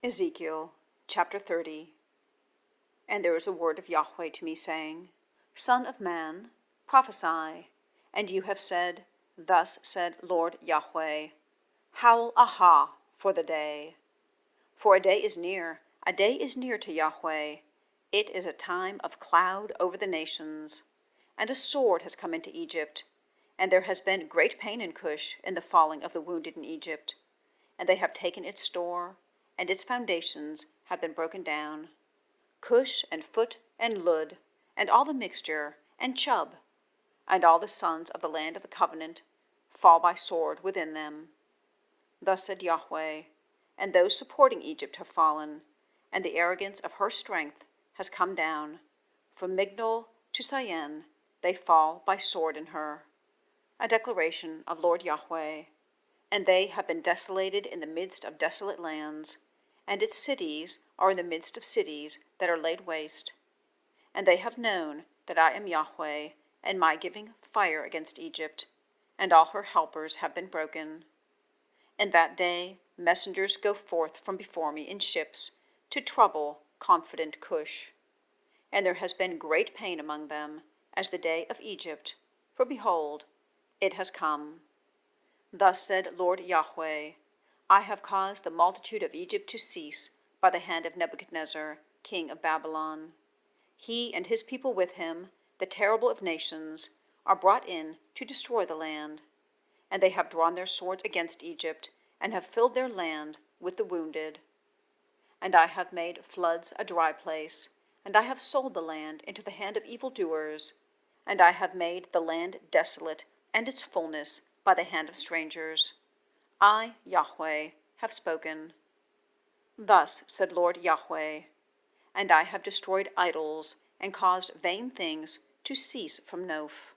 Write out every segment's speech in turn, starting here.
Ezekiel chapter 30. And there was a word of Yahweh to me, saying, Son of man, prophesy. And you have said, Thus said Lord YHWH, Howl, aha, for the day. For a day is near to Yahweh. It is a time of cloud over the nations. And a sword has come into Egypt. And there has been great pain in Cush in the falling of the wounded in Egypt. And they have taken its store, and its foundations have been broken down. Cush and Phut and Lud, and all the mixture, and Chub, and all the sons of the land of the covenant, fall by sword within them. Thus said Yahweh, and those supporting Egypt have fallen, and the arrogance of her strength has come down. From Migdol to Syene they fall by sword in her. A declaration of Lord YHWH. And they have been desolated in the midst of desolate lands, and its cities are in the midst of cities that are laid waste. And they have known that I am Yahweh, and my giving fire against Egypt, and all her helpers have been broken. In that day messengers go forth from before me in ships, to trouble confident Cush. And there has been great pain among them, as the day of Egypt, for behold, it has come. Thus said Lord YHWH, I have caused the multitude of Egypt to cease by the hand of Nebuchadnezzar, king of Babylon. He and his people with him, the terrible of nations, are brought in to destroy the land. And they have drawn their swords against Egypt, and have filled their land with the wounded. And I have made floods a dry place, and I have sold the land into the hand of evildoers, and I have made the land desolate and its fullness by the hand of strangers. I, Yahweh, have spoken. Thus said Lord YHWH, and I have destroyed idols, and caused vain things to cease from Noph.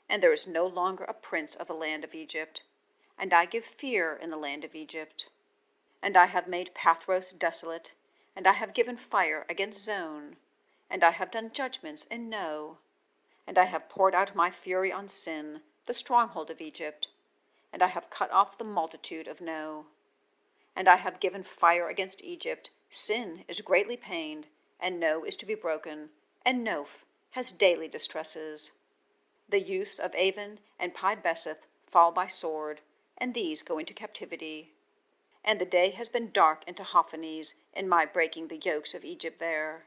And there is no longer a prince of the land of Egypt, and I give fear in the land of Egypt. And I have made Pathros desolate, and I have given fire against Zoan, and I have done judgments in No, and I have poured out my fury on Syene, the stronghold of Egypt, and I have cut off the multitude of No. And I have given fire against Egypt. Syene is greatly pained, and No is to be broken, and Noph has daily distresses. The youths of Aven and Pi-Beseth fall by sword, and these go into captivity. And the day has been dark in Tehaphnehes in my breaking the yokes of Egypt there.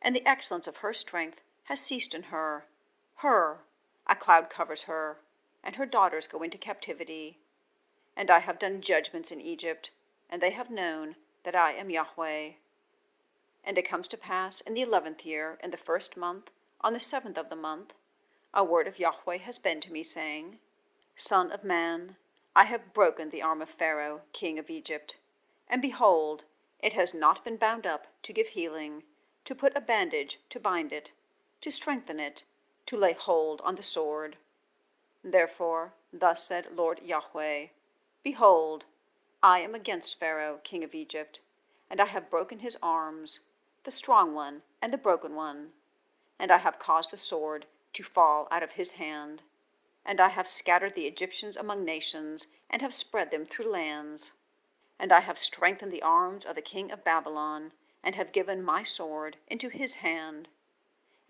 And the excellence of her strength has ceased in her. A cloud covers her, and her daughters go into captivity. And I have done judgments in Egypt, and they have known that I am Yahweh. And it comes to pass in the 11th year, in the 1st month, on the 7th of the month, a word of Yahweh has been to me, saying, Son of man, I have broken the arm of Pharaoh, king of Egypt. And behold, it has not been bound up to give healing, to put a bandage to bind it, to strengthen it, to lay hold on the sword. Therefore, thus said Lord YHWH, Behold, I am against Pharaoh, king of Egypt, and I have broken his arms, the strong one and the broken one, and I have caused the sword to fall out of his hand, and I have scattered the Egyptians among nations, and have spread them through lands, and I have strengthened the arms of the king of Babylon, and have given my sword into his hand,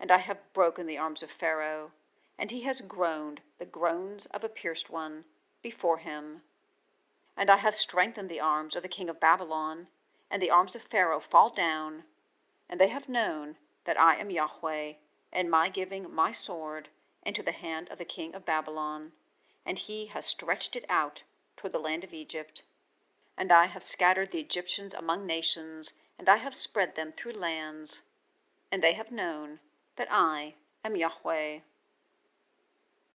and I have broken the arms of Pharaoh, and he has groaned the groans of a pierced one before him. And I have strengthened the arms of the king of Babylon, and the arms of Pharaoh fall down, and they have known that I am Yahweh, in my giving my sword into the hand of the king of Babylon, and he has stretched it out toward the land of Egypt. And I have scattered the Egyptians among nations, and I have spread them through lands, and they have known that I am Yahweh.